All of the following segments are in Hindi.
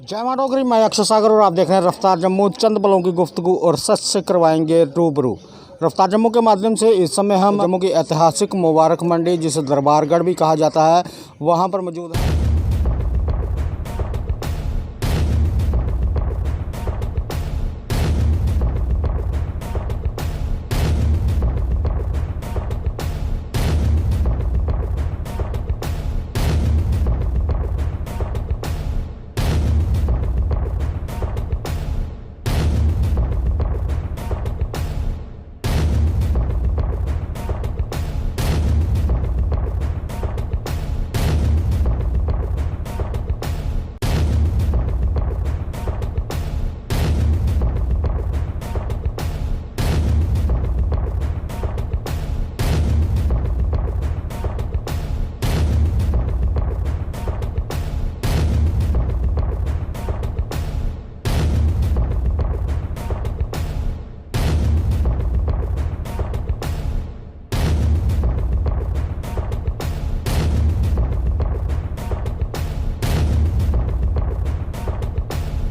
जय मां डोगरी, मैं अक्षय सागर और आप देख रहे हैं रफ्तार जम्मू। चंद पलों की गुफ्तगू और सच से करवाएंगे रूबरू। रफ्तार जम्मू के माध्यम से इस समय हम जम्मू की ऐतिहासिक मुबारक मंडी, जिसे दरबारगढ़ भी कहा जाता है, वहां पर मौजूद हैं।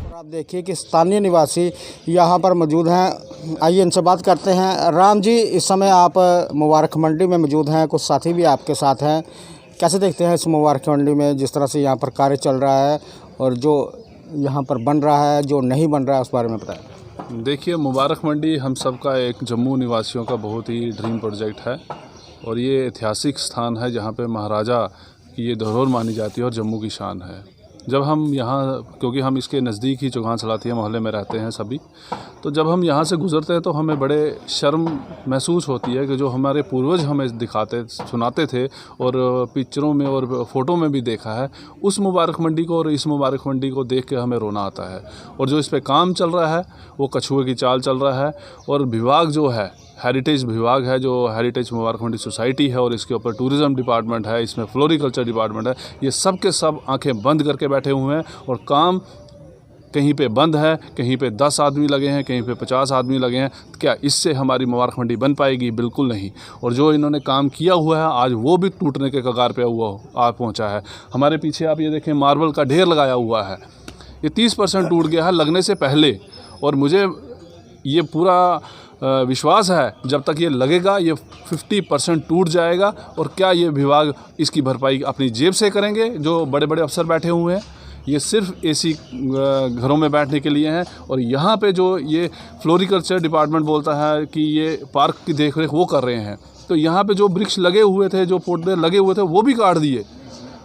आप देखिए कि स्थानीय निवासी यहाँ पर मौजूद हैं। आइए इनसे बात करते हैं। राम जी, इस समय आप मुबारक मंडी में मौजूद हैं, कुछ साथी भी आपके साथ हैं। कैसे देखते हैं इस मुबारक मंडी में जिस तरह से यहाँ पर कार्य चल रहा है और जो यहाँ पर बन रहा है, जो नहीं बन रहा है, उस बारे में बताएं। देखिए, मुबारक मंडी हम सब का एक जम्मू निवासियों का बहुत ही ड्रीम प्रोजेक्ट है और ये ऐतिहासिक स्थान है जहाँ पे महाराजा की ये धरोहर मानी जाती है और जम्मू की शान है। जब हम यहाँ, क्योंकि हम इसके नज़दीक ही चौगान सलाथिया मोहल्ले में रहते हैं सभी, तो जब हम यहाँ से गुज़रते हैं तो हमें बड़े शर्म महसूस होती है कि जो हमारे पूर्वज हमें दिखाते सुनाते थे और पिक्चरों में और फ़ोटो में भी देखा है, उस मुबारक मंडी को और इस मुबारक मंडी को देख के हमें रोना आता है। और जो इस पे काम चल रहा है वो कछुए की चाल चल रहा है। और विभाग जो है, हेरिटेज विभाग है, जो हेरिटेज मुबारक मंडी सोसाइटी है, और इसके ऊपर टूरिज़्म डिपार्टमेंट है, इसमें फ्लोरिकल्चर डिपार्टमेंट है, ये सब के सब आंखें बंद करके बैठे हुए हैं। और काम कहीं पे बंद है, कहीं पे 10 आदमी लगे हैं, कहीं पे 50 आदमी लगे हैं। क्या इससे हमारी मुबारक मंडी बन पाएगी? बिल्कुल नहीं। और जो इन्होंने काम किया हुआ है आज वो भी टूटने के कगार पे आ पहुँचा है। हमारे पीछे आप ये देखें, मार्बल का ढेर लगाया हुआ है, ये 30% टूट गया है लगने से पहले। और मुझे ये पूरा विश्वास है जब तक ये लगेगा ये 50% टूट जाएगा। और क्या ये विभाग इसकी भरपाई अपनी जेब से करेंगे? जो बड़े बड़े अफसर बैठे हुए हैं, ये सिर्फ एसी घरों में बैठने के लिए हैं। और यहाँ पे जो ये फ्लोरिकल्चर डिपार्टमेंट बोलता है कि ये पार्क की देखरेख वो कर रहे हैं, तो यहाँ पे जो वृक्ष लगे हुए थे, जो पौधे लगे हुए थे, वो भी काट दिए।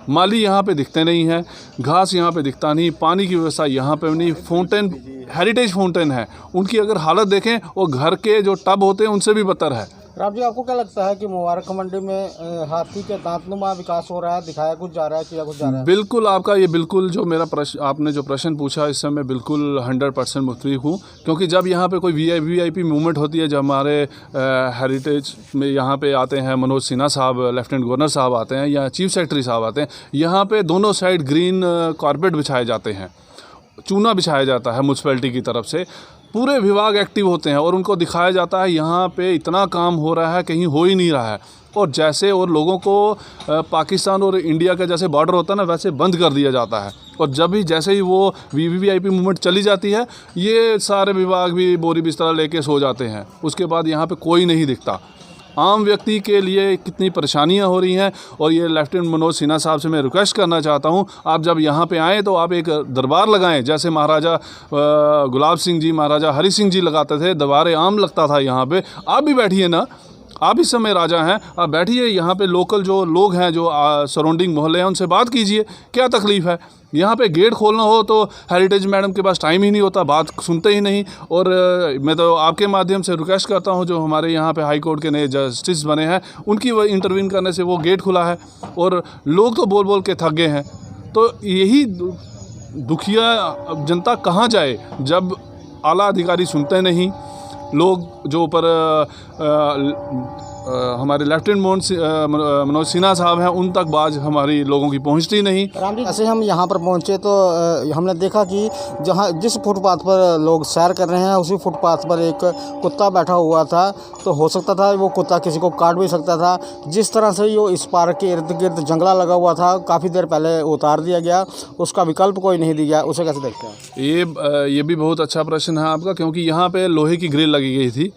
माली यहाँ पे दिखते नहीं हैं, घास यहाँ पे दिखता नहीं, पानी की व्यवस्था यहाँ पे नहीं। फाउंटेन, हेरिटेज फाउंटेन है, उनकी अगर हालत देखें वो घर के जो टब होते हैं उनसे भी बदतर है। राम जी, आपको क्या लगता है कि मुबारक मंडी में हाथी के दांतनुमा विकास हो रहा है, दिखाया कुछ जा रहा है, किया कुछ जा रहा है? बिल्कुल, आपका ये बिल्कुल जो मेरा प्रश्न, आपने जो प्रश्न पूछा, इससे मैं बिल्कुल 100% मुतफिक हूँ। क्योंकि जब यहाँ पे कोई वीआईपी मूवमेंट होती है, जब हमारे हेरिटेज में यहाँ पे आते हैं मनोज सिन्हा साहब, लेफ्टिनेंट गवर्नर साहब आते हैं, या चीफ सेक्रेटरी साहब आते हैं, यहाँ पे दोनों साइड ग्रीन कारपेट बिछाए जाते हैं, चूना बिछाया जाता है म्यूनसिपैलिटी की तरफ से। पूरे विभाग एक्टिव होते हैं और उनको दिखाया जाता है यहाँ पे इतना काम हो रहा है, कहीं हो ही नहीं रहा है। और जैसे और लोगों को पाकिस्तान और इंडिया का जैसे बॉर्डर होता है ना, वैसे बंद कर दिया जाता है। और जब भी जैसे ही वो वीवीआईपी मूवमेंट चली जाती है, ये सारे विभाग भी बोरी बिस्तरा लेके सो जाते हैं। उसके बाद यहाँ पे कोई नहीं दिखता। आम व्यक्ति के लिए कितनी परेशानियां हो रही हैं। और ये लेफ्टिनेंट मनोज सिन्हा साहब से मैं रिक्वेस्ट करना चाहता हूं, आप जब यहाँ पे आएँ तो आप एक दरबार लगाएं, जैसे महाराजा गुलाब सिंह जी, महाराजा हरि सिंह जी लगाते थे, दरबार आम लगता था यहाँ पे। आप भी बैठिए ना, आप इस समय राजा हैं, आप बैठिए यहाँ पे। लोकल जो लोग हैं, जो सराउंडिंग मोहल्ले हैं, उनसे बात कीजिए, क्या तकलीफ़ है। यहाँ पे गेट खोलना हो तो हेरिटेज मैडम के पास टाइम ही नहीं होता, बात सुनते ही नहीं। और मैं तो आपके माध्यम से रिक्वेस्ट करता हूँ, जो हमारे यहाँ पे हाई कोर्ट के नए जस्टिस बने हैं, उनकी इंटरवीन करने से वो गेट खुला है। और लोग तो बोल बोल के थक गए हैं। तो यही दुखिया जनता कहाँ जाए जब आला अधिकारी सुनते नहीं, लोग जो ऊपर हमारे लेफ्टिनेंट मनोज सिन्हा साहब हैं, उन तक बाज हमारी लोगों की पहुंचती नहीं। राम जी, ऐसे हम यहाँ पर पहुँचे तो हमने देखा कि जिस फुटपाथ पर लोग सैर कर रहे हैं उसी फुटपाथ पर एक कुत्ता बैठा हुआ था। तो हो सकता था वो कुत्ता किसी को काट भी सकता था। जिस तरह से यो इस पार्क के इर्द गिर्द जंगला लगा हुआ था, काफ़ी देर पहले उतार दिया गया, उसका विकल्प कोई नहीं दिया, उसे कैसे देखते हैं? ये भी बहुत अच्छा प्रश्न है आपका, क्योंकि यहाँ पे लोहे की ग्रिल लगी गई थी।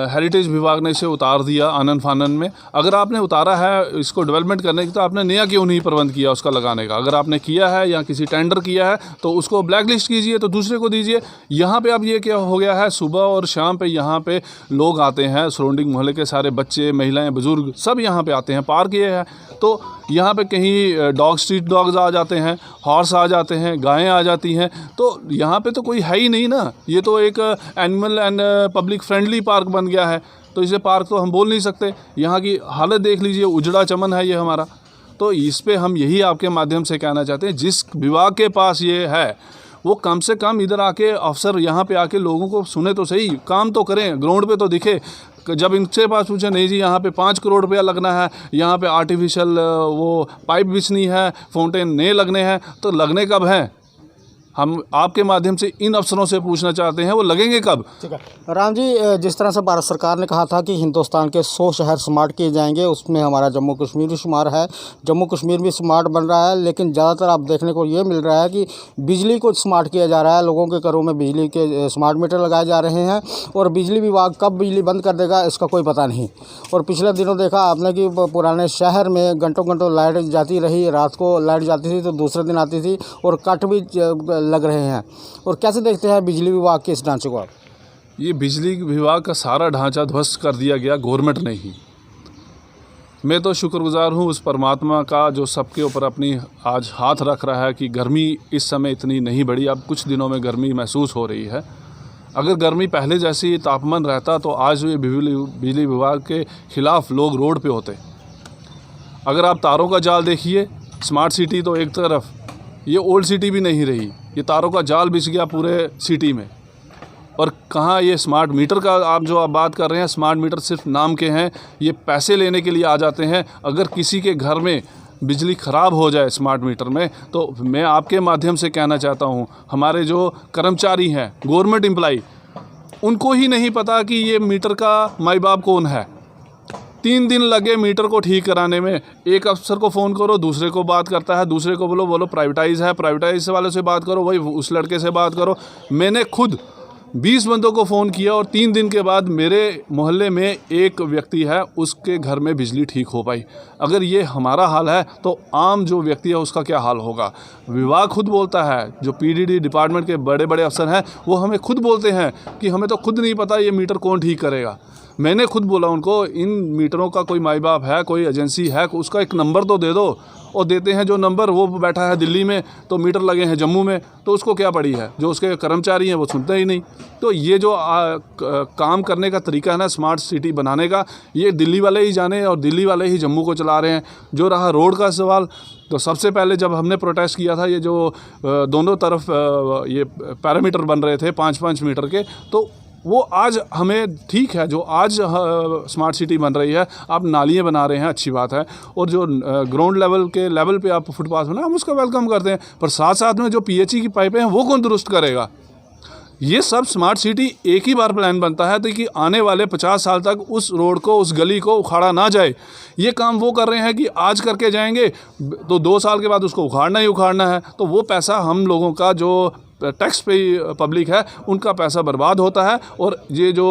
हेरिटेज विभाग ने इसे उतार दिया आनन फानन में। अगर आपने उतारा है इसको डेवलपमेंट करने की, तो आपने नया क्यों नहीं प्रबंध किया उसका लगाने का? अगर आपने किया है या किसी टेंडर किया है तो उसको ब्लैक लिस्ट कीजिए, तो दूसरे को दीजिए। यहाँ पे अब ये क्या हो गया है, सुबह और शाम पे यहाँ पे लोग आते हैं, सराउंडिंग मोहल्ले के सारे बच्चे, महिलाएं, बुजुर्ग सब यहाँ पे आते हैं। पार्क ये है, तो यहाँ पे कहीं स्ट्रीट डॉग्स आ जाते हैं, हॉर्स आ जाते हैं, गायें आ जाती हैं, तो यहाँ पे तो कोई है ही नहीं ना। ये तो एक animal and public friendly park बन गया है, तो इसे पार्क तो हम बोल नहीं सकते। यहाँ की हालत देख लीजिए, उजड़ा चमन है ये हमारा। तो इस पे हम यही आपके माध्यम से कहना चाहते हैं, जिस विभाग के पास ये है वो कम से कम इधर आके, अफसर यहाँ पे आके लोगों को सुने तो सही, काम तो करें, ग्राउंड पे तो दिखे। जब इनसे पास पूछे, नहीं जी यहाँ पे 5 करोड़ रुपया लगना है, यहाँ पे आर्टिफिशियल वो पाइप बिछनी है, फाउंटेन नए लगने हैं, तो लगने कब हैं? हम आपके माध्यम से इन अफसरों से पूछना चाहते हैं, वो लगेंगे कब? ठीक है राम जी, जिस तरह से भारत सरकार ने कहा था कि हिंदुस्तान के 100 शहर स्मार्ट किए जाएंगे, उसमें हमारा जम्मू कश्मीर भी शुमार है। जम्मू कश्मीर भी स्मार्ट बन रहा है, लेकिन ज़्यादातर आप देखने को ये मिल रहा है कि बिजली को स्मार्ट किया जा रहा है। लोगों के घरों में बिजली के स्मार्ट मीटर लगाए जा रहे हैं, और बिजली विभाग कब बिजली बंद कर देगा इसका कोई पता नहीं। और पिछले दिनों देखा आपने कि पुराने शहर में घंटों घंटों लाइट जाती रही, रात को लाइट जाती थी तो दूसरे दिन आती थी, और कट भी लग रहे हैं। और कैसे देखते हैं बिजली विभाग के इस ढांचे को आप? ये बिजली विभाग का सारा ढांचा ध्वस्त कर दिया गया गवर्नमेंट ने ही। मैं तो शुक्रगुजार हूँ उस परमात्मा का जो सबके ऊपर अपनी आज हाथ रख रहा है कि गर्मी इस समय इतनी नहीं बढ़ी। अब कुछ दिनों में गर्मी महसूस हो रही है। अगर गर्मी पहले जैसी तापमान रहता तो आज ये बिजली विभाग के खिलाफ लोग रोड पे होते। अगर आप तारों का जाल देखिए, स्मार्ट सिटी तो एक तरफ, ये ओल्ड सिटी भी नहीं रही, ये तारों का जाल बिछ गया पूरे सिटी में। और कहाँ ये स्मार्ट मीटर का आप बात कर रहे हैं, स्मार्ट मीटर सिर्फ नाम के हैं, ये पैसे लेने के लिए आ जाते हैं। अगर किसी के घर में बिजली ख़राब हो जाए स्मार्ट मीटर में, तो मैं आपके माध्यम से कहना चाहता हूँ, हमारे जो कर्मचारी हैं, गवर्नमेंट एम्प्लॉई, उनको ही नहीं पता कि ये मीटर का माई बाप कौन है। 3 दिन लगे मीटर को ठीक कराने में। एक अफसर को फ़ोन करो, दूसरे को बात करता है, दूसरे को बोलो प्राइवेटाइज़ है, प्राइवेटाइज वाले से बात करो, वही उस लड़के से बात करो। मैंने खुद 20 बंदों को फ़ोन किया और 3 दिन के बाद मेरे मोहल्ले में एक व्यक्ति है, उसके घर में बिजली ठीक हो पाई। अगर ये हमारा हाल है तो आम जो व्यक्ति है उसका क्या हाल होगा? विभाग खुद बोलता है, जो पीडीडी डिपार्टमेंट के बड़े बड़े अफसर हैं वो हमें खुद बोलते हैं कि हमें तो खुद नहीं पता ये मीटर कौन ठीक करेगा। मैंने खुद बोला उनको, इन मीटरों का कोई माई बाप है, कोई एजेंसी है, उसका एक नंबर तो दे दो। और देते हैं जो नंबर, वो बैठा है दिल्ली में, तो मीटर लगे हैं जम्मू में, तो उसको क्या पड़ी है? जो उसके कर्मचारी हैं वो सुनते ही नहीं। तो ये जो काम करने का तरीका है ना स्मार्ट सिटी बनाने का, ये दिल्ली वाले ही जाने और दिल्ली वाले ही जम्मू को चला रहे हैं। जो रहा रोड का सवाल, तो सबसे पहले जब हमने प्रोटेस्ट किया था, ये जो दोनों तरफ ये पैरामीटर बन रहे थे 5-5 मीटर के, तो वो आज हमें ठीक है, जो आज स्मार्ट सिटी बन रही है, आप नालियाँ बना रहे हैं, अच्छी बात है। और जो ग्राउंड लेवल के लेवल पे आप फुटपाथ बना, हम उसका वेलकम करते हैं। पर साथ साथ में जो पीएचई की पाइपें हैं वो कौन दुरुस्त करेगा? ये सब स्मार्ट सिटी एक ही बार प्लान बनता है तो कि आने वाले 50 साल तक उस रोड को, उस गली को उखाड़ा ना जाए। ये काम वो कर रहे हैं कि आज करके जाएंगे तो 2 साल के बाद उसको उखाड़ना ही उखाड़ना है। तो वो पैसा हम लोगों का, जो टैक्स पे पब्लिक है, उनका पैसा बर्बाद होता है और ये जो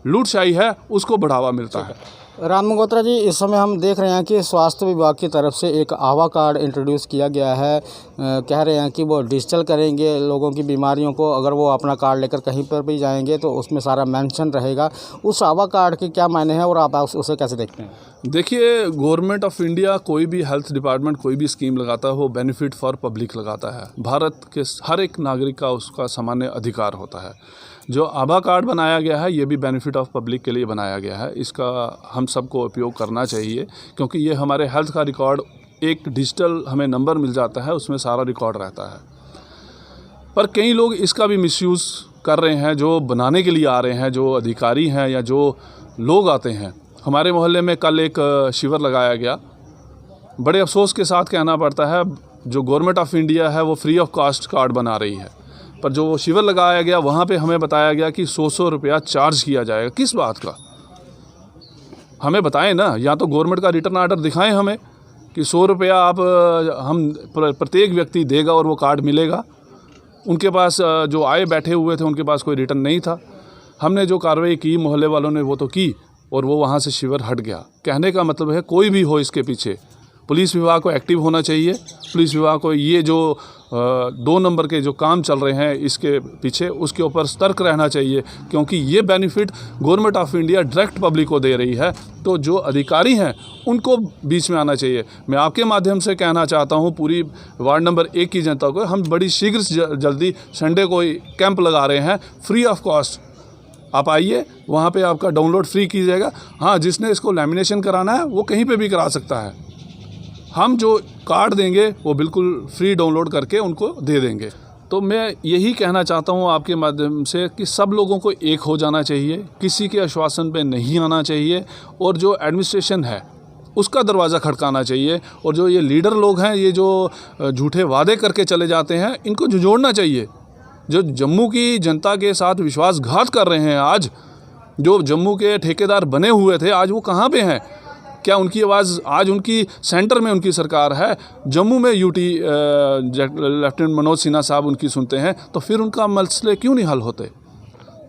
लूटशाही है उसको बढ़ावा मिलता है। राम मंगोत्रा जी, इस समय हम देख रहे हैं कि स्वास्थ्य विभाग की तरफ से एक आभा कार्ड इंट्रोड्यूस किया गया है। कह रहे हैं कि वो डिजिटल करेंगे लोगों की बीमारियों को। अगर वो अपना कार्ड लेकर कहीं पर भी जाएंगे तो उसमें सारा मेंशन रहेगा। उस आभा कार्ड के क्या मायने हैं और आप उसे कैसे देखते हैं? देखिए, गवर्नमेंट ऑफ इंडिया कोई भी हेल्थ डिपार्टमेंट कोई भी स्कीम लगाता है वो बेनिफिट फॉर पब्लिक लगाता है। भारत के हर एक नागरिक का उसका सामान्य अधिकार होता है। जो आभा कार्ड बनाया गया है ये भी बेनिफिट ऑफ पब्लिक के लिए बनाया गया है। इसका हम सबको उपयोग करना चाहिए, क्योंकि ये हमारे हेल्थ का रिकॉर्ड, एक डिजिटल हमें नंबर मिल जाता है, उसमें सारा रिकॉर्ड रहता है। पर कई लोग इसका भी मिसयूज़ कर रहे हैं, जो बनाने के लिए आ रहे हैं, जो अधिकारी हैं या जो लोग आते हैं। हमारे मोहल्ले में कल एक शिविर लगाया गया। बड़े अफसोस के साथ कहना पड़ता है, जो गवर्नमेंट ऑफ इंडिया है वो फ्री ऑफ कॉस्ट कार्ड बना रही है, पर जो शिविर लगाया गया वहाँ पे हमें बताया गया कि 100 रुपया चार्ज किया जाएगा। किस बात का? हमें बताएं ना, या तो गवर्नमेंट का रिटर्न ऑर्डर दिखाएं हमें कि 100 रुपया आप हम प्रत्येक व्यक्ति देगा और वो कार्ड मिलेगा। उनके पास जो आए बैठे हुए थे उनके पास कोई रिटर्न नहीं था। हमने जो कार्रवाई की मोहल्ले वालों ने वो तो की और वो वहाँ से शिविर हट गया। कहने का मतलब है कोई भी हो इसके पीछे, पुलिस विभाग को एक्टिव होना चाहिए। पुलिस विभाग को ये जो 2 नंबर के जो काम चल रहे हैं इसके पीछे, उसके ऊपर सतर्क रहना चाहिए, क्योंकि ये benefit government of India direct public को दे रही है। तो जो अधिकारी हैं उनको बीच में आना चाहिए। मैं आपके माध्यम से कहना चाहता हूँ पूरी वार्ड नंबर 1 की जनता को, हम बड़ी शीघ्र जल्दी संडे को कैंप लगा रहे हैं फ्री ऑफ कॉस्ट। आप आइए, वहाँ पे आपका डाउनलोड फ्री कीजिएगा। हाँ, जिसने इसको लैमिनेशन कराना है वो कहीं पे भी करा सकता है। हम जो कार्ड देंगे वो बिल्कुल फ्री डाउनलोड करके उनको दे देंगे। तो मैं यही कहना चाहता हूँ आपके माध्यम से कि सब लोगों को एक हो जाना चाहिए, किसी के आश्वासन पे नहीं आना चाहिए, और जो एडमिनिस्ट्रेशन है उसका दरवाज़ा खटकाना चाहिए। और जो ये लीडर लोग हैं, ये जो झूठे वादे करके चले जाते हैं, इनको झुझोड़ना चाहिए। जो जम्मू की जनता के साथ विश्वासघात कर रहे हैं, आज जो जम्मू के ठेकेदार बने हुए थे, आज वो कहाँ पे हैं? क्या उनकी आवाज़ आज उनकी सेंटर में उनकी सरकार है, जम्मू में यूटी लेफ्टिनेंट मनोज सिन्हा साहब उनकी सुनते हैं, तो फिर उनका मसले क्यों नहीं हल होते?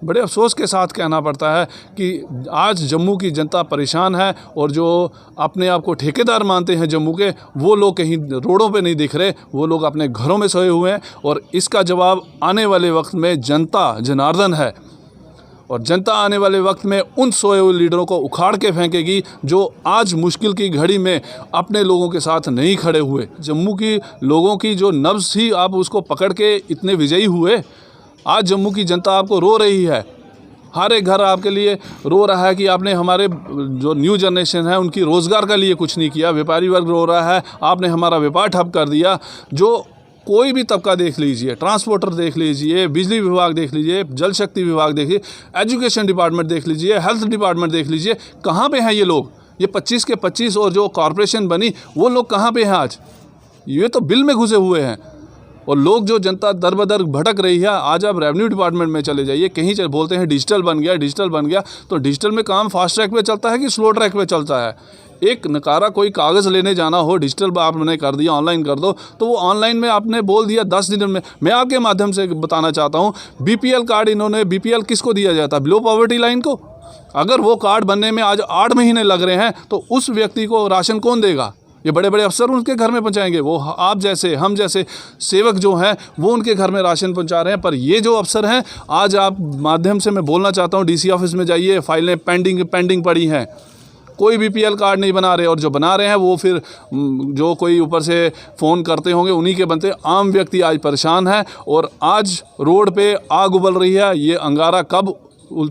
बड़े अफसोस के साथ कहना पड़ता है कि आज जम्मू की जनता परेशान है, और जो अपने आप को ठेकेदार मानते हैं जम्मू के, वो लोग कहीं रोडों पे नहीं दिख रहे, वो लोग अपने घरों में सोए हुए हैं। और इसका जवाब आने वाले वक्त में जनता जनार्दन है, और जनता आने वाले वक्त में उन सोए हुए लीडरों को उखाड़ के फेंकेगी जो आज मुश्किल की घड़ी में अपने लोगों के साथ नहीं खड़े हुए। जम्मू की लोगों की जो नब्ज़ थी, आप उसको पकड़ के इतने विजयी हुए। आज जम्मू की जनता आपको रो रही है, हर एक घर आपके लिए रो रहा है कि आपने हमारे जो न्यू जनरेशन है उनकी रोज़गार के लिए कुछ नहीं किया। व्यापारी वर्ग रो रहा है, आपने हमारा व्यापार ठप कर दिया। जो कोई भी तबका देख लीजिए, ट्रांसपोर्टर देख लीजिए, बिजली विभाग देख लीजिए, जल शक्ति विभाग देखिए, एजुकेशन डिपार्टमेंट देख लीजिए, हेल्थ डिपार्टमेंट देख लीजिए, कहाँ पे हैं ये लोग? ये 25 के 25 और जो कॉरपोरेशन बनी वो लोग कहाँ पे हैं आज? ये तो बिल में घुसे हुए हैं। और लोग जो जनता दर बदर भटक रही है, आज आप रेवेन्यू डिपार्टमेंट में चले जाइए, कहीं बोलते हैं डिजिटल बन गया, डिजिटल बन गया। तो डिजिटल में काम फास्ट ट्रैक पे चलता है कि स्लो ट्रैक पे चलता है? एक नकारा कोई कागज़ लेने जाना हो, डिजिटल आपने कर दिया, ऑनलाइन कर दो, तो वो ऑनलाइन में आपने बोल दिया 10 दिन में। मैं आपके माध्यम से बताना चाहता हूँ, BPL कार्ड इन्होंने, BPL किसको दिया जाता है? बिलो पॉवर्टी लाइन को। अगर वो कार्ड बनने में आज 8 महीने लग रहे हैं, तो उस व्यक्ति को राशन कौन देगा? ये बड़े बड़े अफसर उनके घर में पहुंचाएंगे। वो आप जैसे, हम जैसे सेवक जो हैं वो उनके घर में राशन पहुंचा रहे हैं। पर ये जो अफसर हैं, आज आप माध्यम से मैं बोलना चाहता हूँ, DC ऑफिस में जाइए, फाइलें पेंडिंग पड़ी हैं, कोई BPL कार्ड नहीं बना रहे। और जो बना रहे हैं वो फिर जो कोई ऊपर से फ़ोन करते होंगे उन्हीं के बनते। आम व्यक्ति आज परेशान है, और आज रोड पे आग उबल रही है। ये अंगारा कब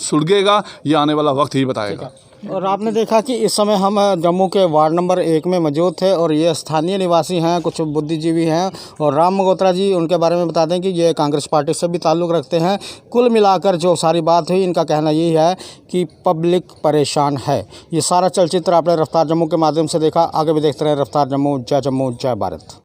सुलगेगा, ये आने वाला वक्त ही बताएगा। और आपने देखा कि इस समय हम जम्मू के वार्ड नंबर 1 में मौजूद थे, और ये स्थानीय निवासी हैं, कुछ बुद्धिजीवी हैं, और राम मगोत्रा जी, उनके बारे में बता दें कि ये कांग्रेस पार्टी से भी ताल्लुक़ रखते हैं। कुल मिलाकर जो सारी बात हुई, इनका कहना यही है कि पब्लिक परेशान है। ये सारा चलचित्र आपने रफ्तार जम्मू के माध्यम से देखा। आगे भी देखते रहें रफ्तार जम्मू। जय जम्मू, जय भारत।